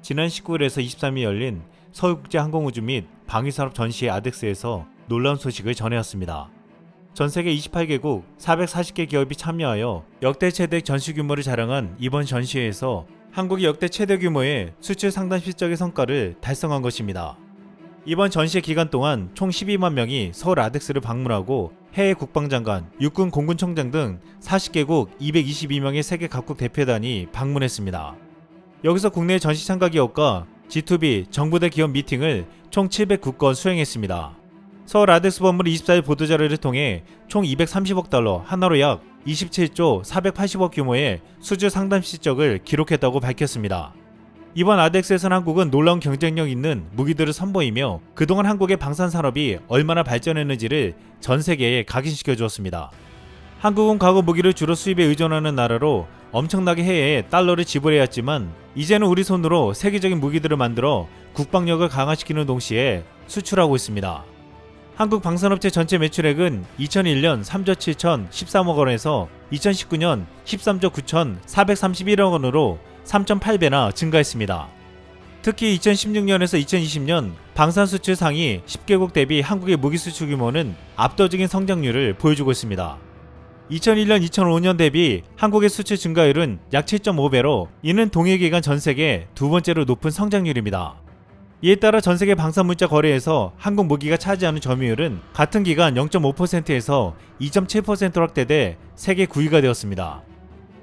지난 19일에서 23일 열린 서울국제항공우주 및 방위산업 전시회 아덱스에서 놀라운 소식을 전해왔습니다. 전세계 28개국 440개 기업이 참여하여 역대 최대 전시 규모를 자랑한 이번 전시회에서 한국이 역대 최대 규모의 수출 상단 실적의 성과를 달성한 것입니다. 이번 전시회 기간 동안 총 12만 명이 서울 아덱스를 방문하고 해외 국방장관, 육군 공군총장 등 40개국 222명의 세계 각국 대표단이 방문했습니다. 여기서 국내 전시 참가 기업과 G2B 정부대 기업 미팅을 총 709건 수행했습니다. 서울 아덱스 본부는 24일 보도자료를 통해 총 230억 달러, 하나로 약 27조 480억 규모의 수주 상담 실적을 기록했다고 밝혔습니다. 이번 아덱스에서는 한국은 놀라운 경쟁력 있는 무기들을 선보이며 그동안 한국의 방산산업이 얼마나 발전했는지를 전 세계에 각인시켜 주었습니다. 한국은 과거 무기를 주로 수입에 의존하는 나라로 엄청나게 해외에 달러를 지불해야 했지만 이제는 우리 손으로 세계적인 무기들을 만들어 국방력을 강화시키는 동시에 수출하고 있습니다. 한국 방산업체 전체 매출액은 2001년 3조 7,013억 원에서 2019년 13조 9,431억 원으로 3.8배나 증가했습니다. 특히 2016년에서 2020년 방산 수출 상위 10개국 대비 한국의 무기 수출 규모는 압도적인 성장률을 보여주고 있습니다. 2001년 2005년 대비 한국의 수출 증가율은 약 7.5배로 이는 동일기간 전세계 두 번째로 높은 성장률입니다. 이에 따라 전세계 방산물자 거래에서 한국 무기가 차지하는 점유율은 같은 기간 0.5%에서 2.7%로 확대돼 세계 9위가 되었습니다.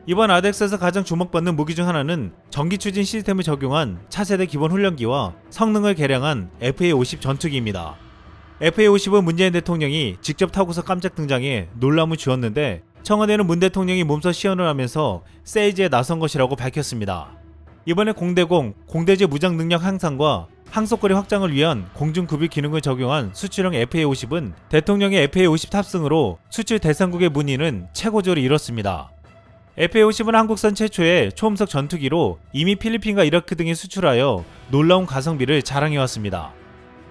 이번 아덱스에서 가장 주목받는 무기 중 하나는 전기 추진 시스템을 적용한 차세대 기본 훈련기와 성능을 개량한 FA-50 전투기입니다. FA-50은 문재인 대통령이 직접 타고서 깜짝 등장해 놀람을 주었는데 청와대는 문 대통령이 몸소 시연을 하면서 세이지에 나선 것이라고 밝혔습니다. 이번에 공대공, 공대지 무장 능력 향상과 항속거리 확장을 위한 공중급유 기능을 적용한 수출형 FA-50은 대통령의 FA-50 탑승으로 수출 대상국의 문의는 최고조를 이뤘습니다. FA-50은 한국산 최초의 초음속 전투기로 이미 필리핀과 이라크 등에 수출하여 놀라운 가성비를 자랑해왔습니다.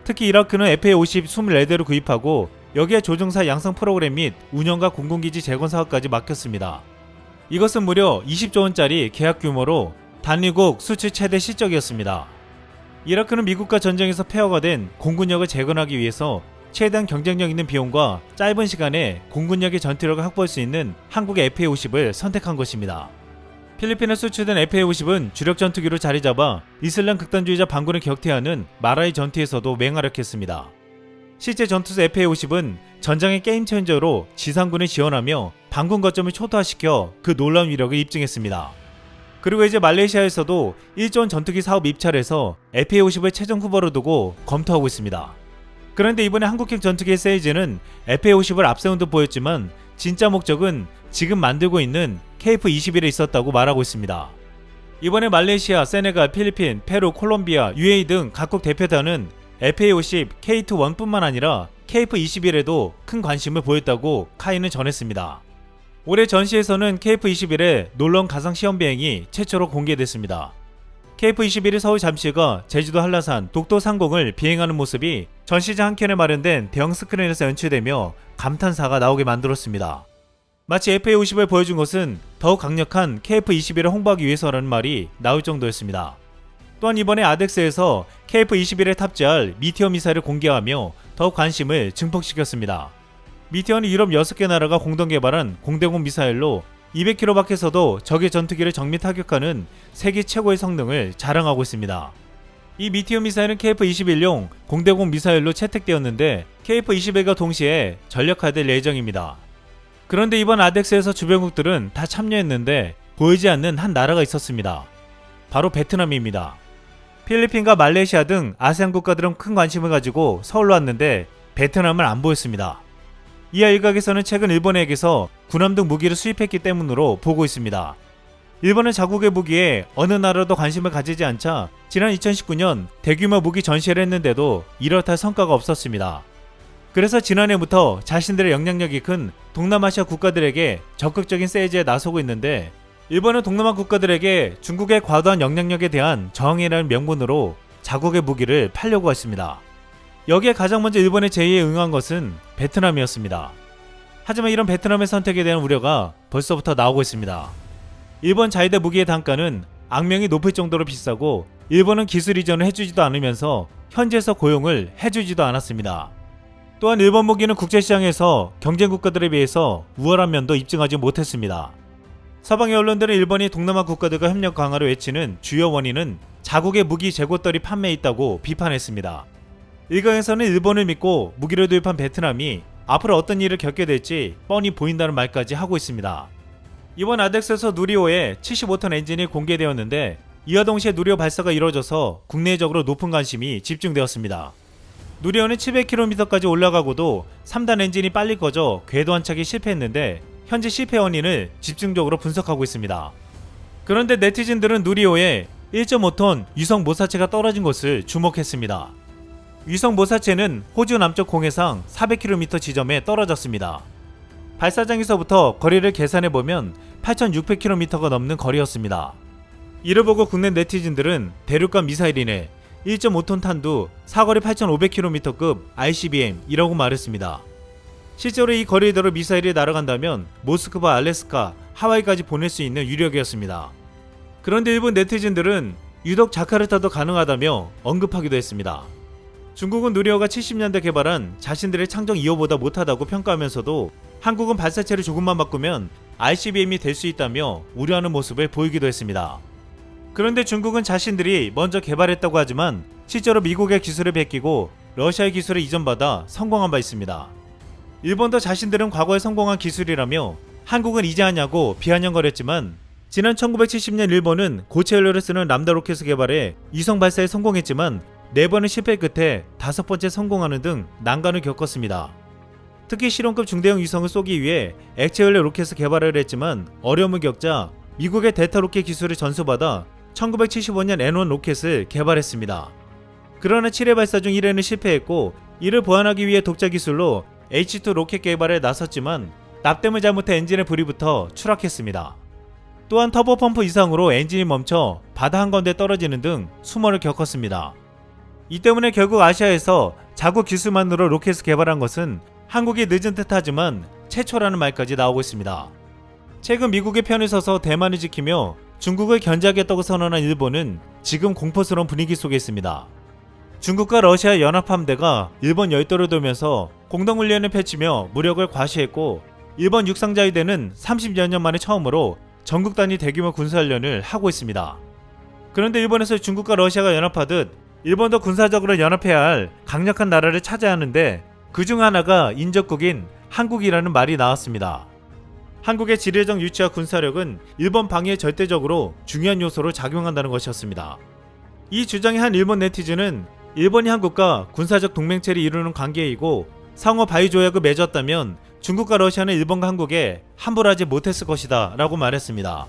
특히 이라크는 FA-50 24대를 구입하고 여기에 조종사 양성 프로그램 및 운영과 공군기지 재건 사업까지 맡겼습니다. 이것은 무려 20조 원짜리 계약 규모로 단일국 수출 최대 실적이었습니다. 이라크는 미국과 전쟁에서 폐허가 된 공군력을 재건하기 위해서 최대한 경쟁력 있는 비용과 짧은 시간에 공군력의 전투력을 확보할 수 있는 한국의 FA-50을 선택한 것입니다. 필리핀에 수출된 FA-50은 주력 전투기로 자리잡아 이슬람 극단주의자 반군을 격퇴하는 마라이 전투에서도 맹활약했습니다. 실제 전투수 FA-50은 전장의 게임 체인저로 지상군을 지원하며 반군 거점을 초토화시켜 그 놀라운 위력을 입증했습니다. 그리고 이제 말레이시아에서도 1조 원 전투기 사업 입찰에서 FA-50을 최종 후보로 두고 검토하고 있습니다. 그런데 이번에 한국형 전투기의 세이즈는 FA-50을 앞세운 듯 보였지만 진짜 목적은 지금 만들고 있는 KF-21에 있었다고 말하고 있습니다. 이번에 말레이시아, 세네갈, 필리핀, 페루, 콜롬비아, UAE 등 각국 대표단은 FA-50 K2-1뿐만 아니라 KF-21에도 큰 관심을 보였다고 카이는 전했습니다. 올해 전시에서는 KF-21의 놀라운 가상 시험 비행이 최초로 공개됐습니다. KF-21이 서울 잠실과 제주도 한라산, 독도 상공을 비행하는 모습이 전시장 한켠에 마련된 대형 스크린에서 연출되며 감탄사가 나오게 만들었습니다. 마치 FA-50을 보여준 것은 더욱 강력한 KF-21을 홍보하기 위해서라는 말이 나올 정도였습니다. 또한 이번에 아덱스에서 KF-21에 탑재할 미티어 미사일을 공개하며 더욱 관심을 증폭시켰습니다. 미티어는 유럽 6개 나라가 공동 개발한 공대공 미사일로 200km 밖에서도 적의 전투기를 정밀 타격하는 세계 최고의 성능을 자랑하고 있습니다. 이 미티어 미사일은 KF-21용 공대공 미사일로 채택되었는데 KF-21과 동시에 전력화될 예정입니다. 그런데 이번 아덱스에서 주변국들은 다 참여했는데 보이지 않는 한 나라가 있었습니다. 바로 베트남입니다. 필리핀과 말레이시아 등 아세안 국가들은 큰 관심을 가지고 서울로 왔는데 베트남은 안 보였습니다. 이하 일각에서는 최근 일본에게서 군함 등 무기를 수입했기 때문으로 보고 있습니다. 일본은 자국의 무기에 어느 나라도 관심을 가지지 않자 지난 2019년 대규모 무기 전시를 했는데도 이렇다 할 성과가 없었습니다. 그래서 지난해부터 자신들의 영향력이 큰 동남아시아 국가들에게 적극적인 세이지에 나서고 있는데 일본은 동남아 국가들에게 중국의 과도한 영향력에 대한 저항이라는 명분으로 자국의 무기를 팔려고 했습니다. 여기에 가장 먼저 일본의 제의에 응한 것은 베트남이었습니다. 하지만 이런 베트남의 선택에 대한 우려가 벌써부터 나오고 있습니다. 일본 자위대 무기의 단가는 악명이 높을 정도로 비싸고 일본은 기술 이전을 해주지도 않으면서 현지에서 고용을 해주지도 않았습니다. 또한 일본 무기는 국제시장에서 경쟁 국가들에 비해서 우월한 면도 입증하지 못했습니다. 서방의 언론들은 일본이 동남아 국가들과 협력 강화를 외치는 주요 원인은 자국의 무기 재고떨이 판매에 있다고 비판했습니다. 일각에서는 일본을 믿고 무기를 도입한 베트남이 앞으로 어떤 일을 겪게 될지 뻔히 보인다는 말까지 하고 있습니다. 이번 아덱스에서 누리호의 75톤 엔진이 공개되었는데 이와 동시에 누리호 발사가 이루어져서 국내적으로 높은 관심이 집중되었습니다. 누리호는 700km까지 올라가고도 3단 엔진이 빨리 꺼져 궤도 안착이 실패했는데 현재 실패 원인을 집중적으로 분석하고 있습니다. 그런데 네티즌들은 누리호에 1.5톤 위성 모사체가 떨어진 것을 주목했습니다. 위성 모사체는 호주 남쪽 공해상 400km 지점에 떨어졌습니다. 발사장에서부터 거리를 계산해보면 8,600km가 넘는 거리였습니다. 이를 보고 국내 네티즌들은 대륙간 미사일이네, 1.5톤 탄두, 사거리 8,500km급 ICBM이라고 말했습니다. 실제로 이 거리대로 미사일이 날아간다면 모스크바, 알래스카, 하와이까지 보낼 수 있는 유력이었습니다. 그런데 일본 네티즌들은 유독 자카르타도 가능하다며 언급하기도 했습니다. 중국은 누리호가 70년대 개발한 자신들의 창정 2호보다 못하다고 평가하면서도 한국은 발사체를 조금만 바꾸면 ICBM이 될 수 있다며 우려하는 모습을 보이기도 했습니다. 그런데 중국은 자신들이 먼저 개발했다고 하지만 실제로 미국의 기술을 베끼고 러시아의 기술을 이전받아 성공한 바 있습니다. 일본도 자신들은 과거에 성공한 기술이라며 한국은 이제 하냐고 비아냥거렸지만 지난 1970년 일본은 고체 연료를 쓰는 람다 로켓을 개발해 위성 발사에 성공했지만 4번의 실패 끝에 5번째 성공하는 등 난관을 겪었습니다. 특히 실험급 중대형 위성을 쏘기 위해 액체 연료 로켓을 개발을 했지만 어려움을 겪자 미국의 델타 로켓 기술을 전수받아 1975년 N1 로켓을 개발했습니다. 그러나 7회 발사 중 1회는 실패했고 이를 보완하기 위해 독자 기술로 H2 로켓 개발에 나섰지만 납땜을 잘못해 엔진의 불이 붙어 추락했습니다. 또한 터보펌프 이상으로 엔진이 멈춰 바다 한가운데 떨어지는 등 수모를 겪었습니다. 이 때문에 결국 아시아에서 자국 기술만으로 로켓을 개발한 것은 한국이 늦은 듯하지만 최초라는 말까지 나오고 있습니다. 최근 미국의 편에 서서 대만을 지키며 중국을 견제하겠다고 선언한 일본은 지금 공포스러운 분위기 속에 있습니다. 중국과 러시아 연합함대가 일본 열도를 돌면서 공동훈련을 펼치며 무력을 과시했고 일본 육상자위대는 30여 년 만에 처음으로 전국 단위 대규모 군사훈련을 하고 있습니다. 그런데 일본에서 중국과 러시아가 연합하듯 일본도 군사적으로 연합해야 할 강력한 나라를 찾아야 하는데 그중 하나가 인접국인 한국이라는 말이 나왔습니다. 한국의 지리적 위치와 군사력은 일본 방위에 절대적으로 중요한 요소로 작용한다는 것이었습니다. 이 주장의 한 일본 네티즌은 일본이 한국과 군사적 동맹체를 이루는 관계이고 상호 바위 조약을 맺었다면 중국과 러시아는 일본과 한국에 함부로 하지 못했을 것이다 라고 말했습니다.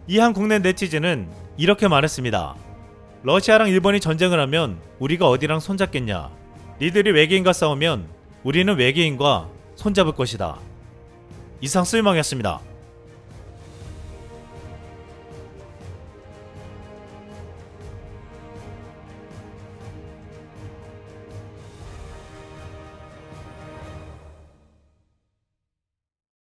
이 한 국내 네티즌은 이렇게 말했습니다. 러시아랑 일본이 전쟁을 하면 우리가 어디랑 손잡겠냐. 니들이 외계인과 싸우면 우리는 외계인과 손잡을 것이다. 이상 쓸망이었습니다.